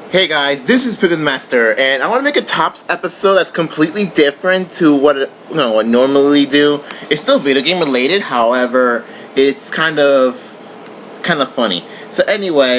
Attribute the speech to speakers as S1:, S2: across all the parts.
S1: Hey guys, this is Pikmin Master, and I want to make a Tops episode that's completely different to what I normally do. It's still video game related, however, it's kind of funny. So anyway,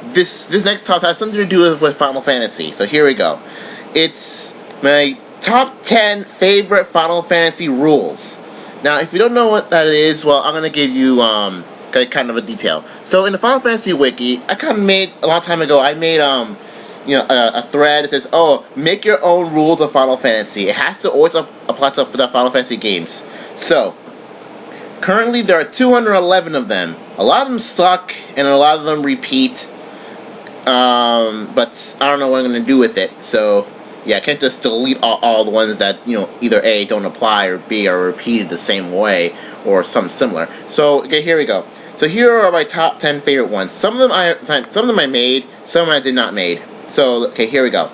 S1: this next Tops has something to do with Final Fantasy. So here we go. It's my top 10 favorite Final Fantasy rules. Now, if you don't know what that is, well, I'm gonna give you kind of a detail. So in the Final Fantasy wiki, I kind of made a long time ago. I made a thread that says, "Oh, make your own rules of Final Fantasy." It has to always apply to the Final Fantasy games. So currently there are 211 of them. A lot of them suck, and a lot of them repeat. But I don't know what I'm gonna do with it. So yeah, I can't just delete all the ones that either A, don't apply, or B, are repeated the same way or something similar. So okay, here we go. So here are my top 10 favorite ones. Some of them I made, some of them I did not made. So okay, here we go.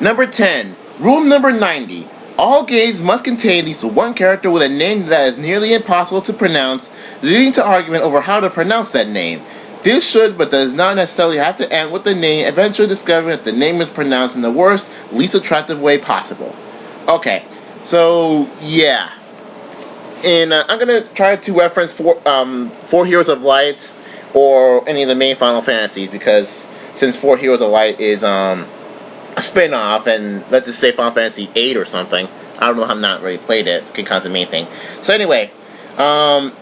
S1: Number 10, rule number 90. All games must contain at least one character with a name that is nearly impossible to pronounce, leading to argument over how to pronounce that name. This should, but does not necessarily have to end with the name, eventually discovering that the name is pronounced in the worst, least attractive way possible. Okay, so yeah. And I'm going to try to reference Four Heroes of Light or any of the main Final Fantasies, because since Four Heroes of Light is a spin-off, and let's just say Final Fantasy 8 or something. I don't know, I've not really played it, because the main thing. So anyway,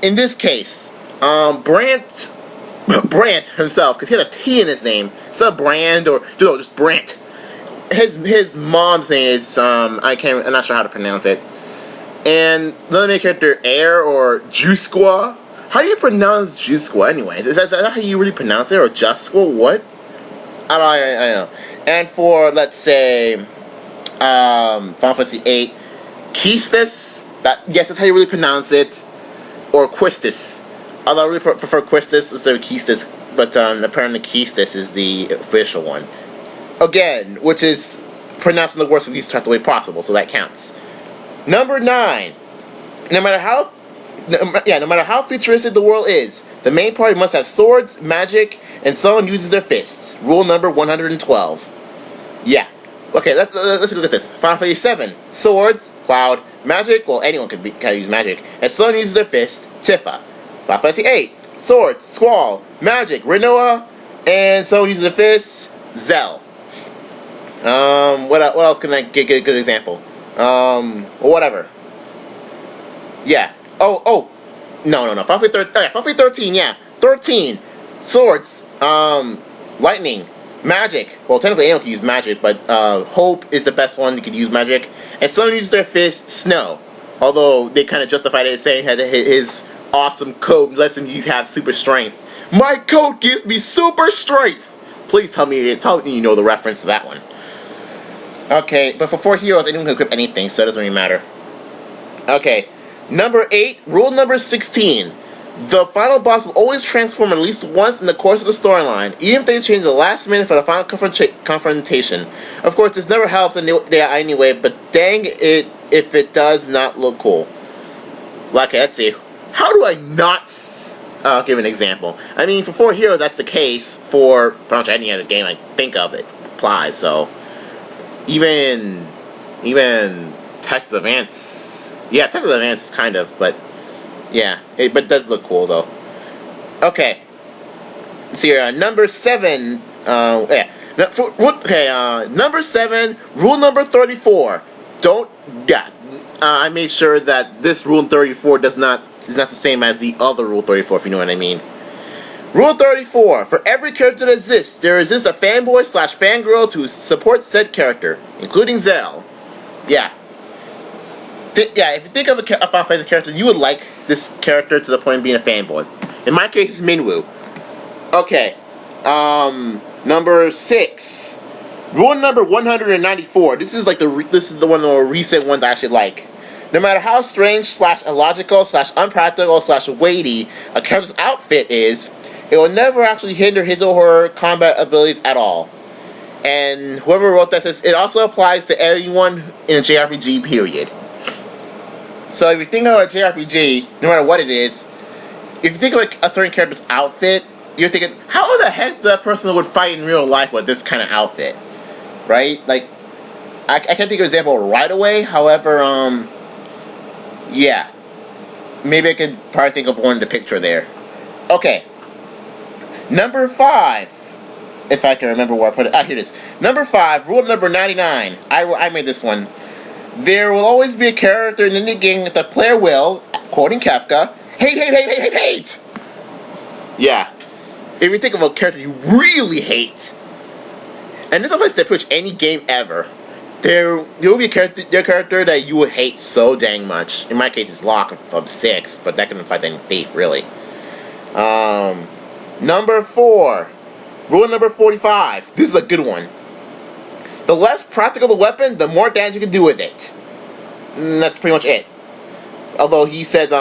S1: in this case, Brant himself, because he had a T in his name. It's not Brand or no, just Brant. His mom's name is I'm not sure how to pronounce it. And the main character, Air or Jusqua. How do you pronounce Jusqua, anyways? Is that how you really pronounce it, or Jusqua? What? I don't know. And for, let's say, Final Fantasy 8, Quistis. Yes, that's how you really pronounce it. Or Quistis. Although I really prefer Quistis instead of Quistis, but apparently Quistis is the official one. Again, which is pronounced in the worst least attractive way possible, so that counts. Number 9. No matter how futuristic the world is, the main party must have swords, magic, and someone uses their fists. Rule number 112. Yeah. Okay, let's look at this. Final Fantasy 7. Swords, Cloud, magic, well, anyone can use magic, and someone uses their fists. Tifa. Final Fantasy 8. Swords, Squall, magic, Rinoa, and someone uses their fists. Zell. What else can I get a good example? Whatever. Yeah. No. Final Fantasy 13, yeah. 13. Swords, lightning, magic. Well, technically anyone can use magic, but, Hope is the best one that could use magic. And someone uses their fist, Snow. Although, they kind of justified it saying that his awesome coat lets him have super strength. My coat gives me super strength! Please tell me you know the reference to that one. Okay, but for Four Heroes, anyone can equip anything, so it doesn't really matter. Okay, number 8, rule number 16. The final boss will always transform at least once in the course of the storyline, even if they change the last minute for the final confrontation. Of course, this never helps anyway, but dang it if it does not look cool. Okay, let's see. How do I not... I'll give an example. I mean, for Four Heroes, that's the case. For pretty much any other game I think of, it applies, so... Even Texas Advance, yeah, Texas Advance kind of, but yeah, but it does look cool though. Okay, so here, number 7, number 7, rule number 34. I made sure that this rule 34 is not the same as the other rule 34, if you know what I mean. Rule 34. For every character that exists, there exists a fanboy/fangirl to support said character, including Zell. Yeah. If you think of a Final Fantasy character, you would like this character to the point of being a fanboy. In my case, it's Minwu. Okay. Number 6. Rule number 194. This is the one of the more recent ones I actually like. No matter how strange / illogical / unpractical / weighty a character's outfit is, it will never actually hinder his or her combat abilities at all. And whoever wrote that says it also applies to everyone in a JRPG, period. So if you think of a JRPG, no matter what it is, if you think of a certain character's outfit, you're thinking, how the heck that person would fight in real life with this kind of outfit, right? Like, I can't think of an example right away. However, yeah, maybe I could probably think of one in the picture there. Okay, number 5, if I can remember where I put it. Here it is. Number 5, rule number 99. I made this one. There will always be a character in any game that the player will, quoting Kafka, hate. Yeah. If you think of a character you really hate, and this applies to pretty much any game ever, there will be a character that you would hate so dang much. In my case, it's Locke of 6, but that can apply to any thief, really. Number 4, rule number 45. This is a good one. The less practical the weapon, the more damage you can do with it. And that's pretty much it. Although he says,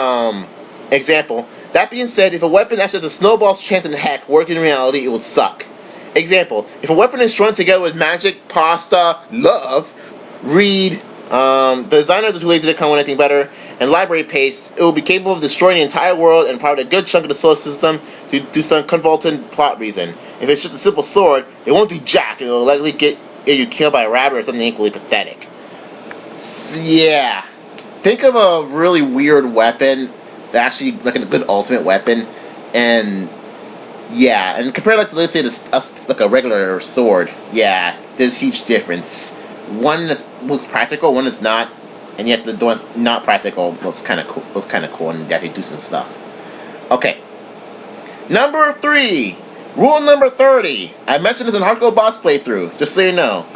S1: example, that being said, if a weapon actually has a snowball's chance in heck work in reality, it would suck. Example, if a weapon is strung together with magic, pasta, love, read, the designers are too lazy to come with anything better, and library paste, it will be capable of destroying the entire world and probably a good chunk of the solar system to do some convoluted plot reason. If it's just a simple sword, it won't do jack, it will likely get you killed by a rabbit or something equally pathetic. So, yeah. Think of a really weird weapon, actually like a good ultimate weapon, and yeah, and compare that to, let's say, like a regular sword. Yeah, there's a huge difference. One looks practical, one is not, and yet the one's not practical looks kind of cool, and you actually do some stuff. Okay. Number 3, rule number 30. I mentioned this in Hardcore Boss playthrough, just so you know.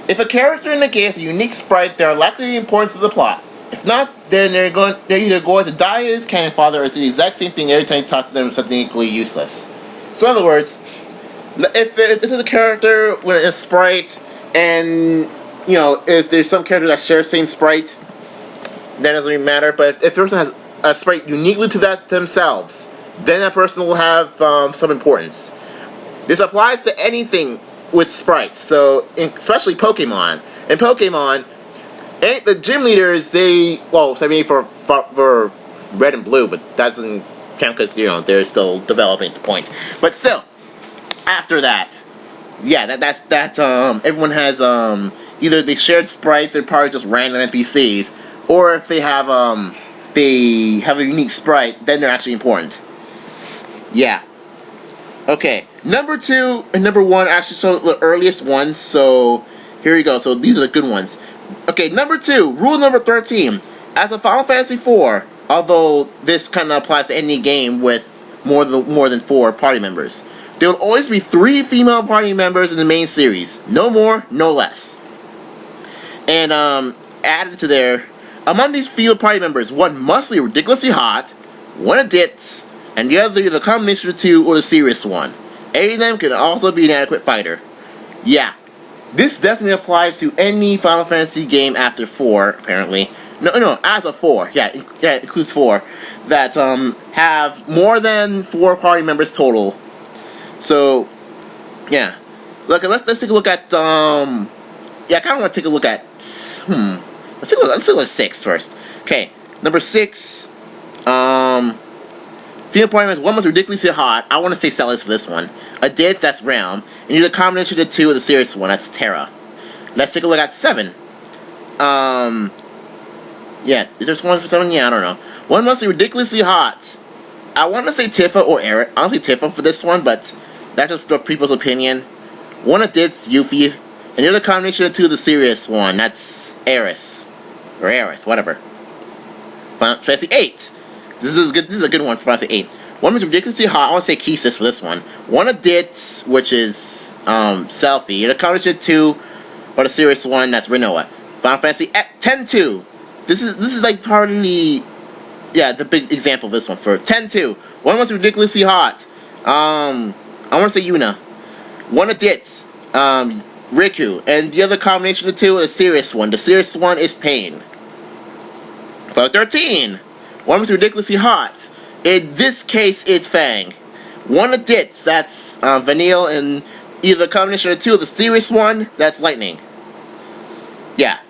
S1: If a character in the game has a unique sprite, they are likely to be important to the plot. If not, then they're either going to die as cannon fodder or say the exact same thing every time you talk to them with something equally useless. So in other words, if this is a character with a sprite, and you know, if there's some character that shares the same sprite, that doesn't really matter. But if a person has a sprite uniquely to that themselves, then that person will have some importance. This applies to anything with sprites, so especially Pokemon. In Pokemon, the gym leaders, for red and blue, but that doesn't count because, you know, they're still developing at the point. But still, after that, yeah, everyone has either they shared sprites or probably just random NPCs, or if they have a unique sprite, then they're actually important. Yeah. Okay, number 2 and number 1 actually so the earliest ones, so here you go. So these are the good ones. Okay, number 2, rule number 13. As a Final Fantasy IV, although this kind of applies to any game with more than 4 party members, there will always be 3 female party members in the main series. No more, no less. And added to there, among these female party members, one must be ridiculously hot, one a ditz, and the other the combination of the 2 or the serious one. Any of them can also be an adequate fighter. Yeah. This definitely applies to any Final Fantasy game after 4, apparently. No, as of 4. Yeah, it includes 4. That have more than 4 party members total. So, yeah. Look, let's take a look at yeah, I kind of want to take a look at let's take a look at 6 first. Okay, number 6. Female party members, one must ridiculously hot. I want to say Celis for this one. A ditz, that's Realm. And you're the combination of the 2 with the serious one, that's Terra. Let's take a look at 7. Yeah, is there one for 7? Yeah, I don't know. One must be ridiculously hot. I want to say Tifa or Eric. I don't think Tifa for this one, but that's just people's opinion. One a ditz, Yuffie. And you're the combination of the 2 of the serious one, that's Aerith. Or Aerith, whatever. Final Fantasy 8. This is a good one for Final Fantasy 8. One is ridiculously hot. I want to say Kisis for this one. One a ditz, which is Selfie. And a combination of 2, or the serious one, that's Rinoa. Final Fantasy 10-2. This is like probably the big example of this one for 10-2. One was ridiculously hot. I want to say Yuna. One a ditz, Riku, and the other combination of the 2 is a serious one. The serious one is Pain. For 13. One was ridiculously hot. In this case, it's Fang. One a ditz, that's Vanille, and either combination of the 2 of the serious one, that's Lightning. Yeah.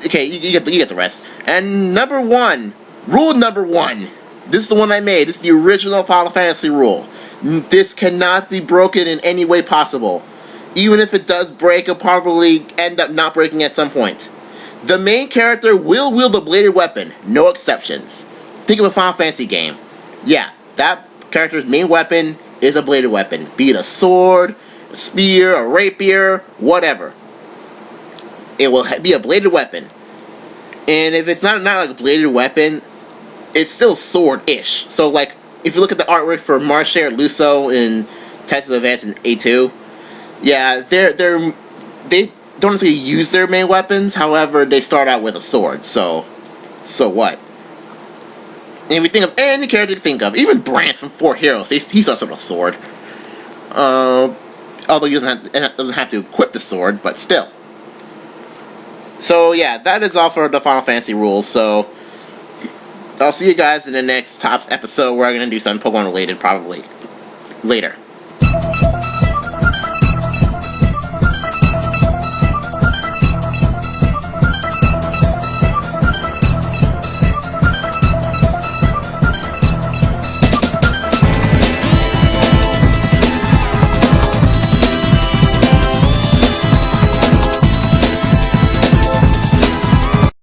S1: Okay, you get the rest. And number 1, rule number 1. This is the one I made. This is the original Final Fantasy rule. This cannot be broken in any way possible. Even if it does break, it'll probably end up not breaking at some point. The main character will wield a bladed weapon, no exceptions. Think of a Final Fantasy game. Yeah, that character's main weapon is a bladed weapon. Be it a sword, a spear, a rapier, whatever. It will be a bladed weapon. And if it's not like a bladed weapon, it's still sword-ish. So, like, if you look at the artwork for Marche or Luso in Texas Advance in A2, yeah, they don't necessarily use their main weapons. However, they start out with a sword. So what? And if you think of any character to think of, even Brant from Four Heroes, he starts with a sword. Although he doesn't have to equip the sword, but still. So yeah, that is all for the Final Fantasy rules. So I'll see you guys in the next Tops episode where I'm going to do something Pokemon related probably later.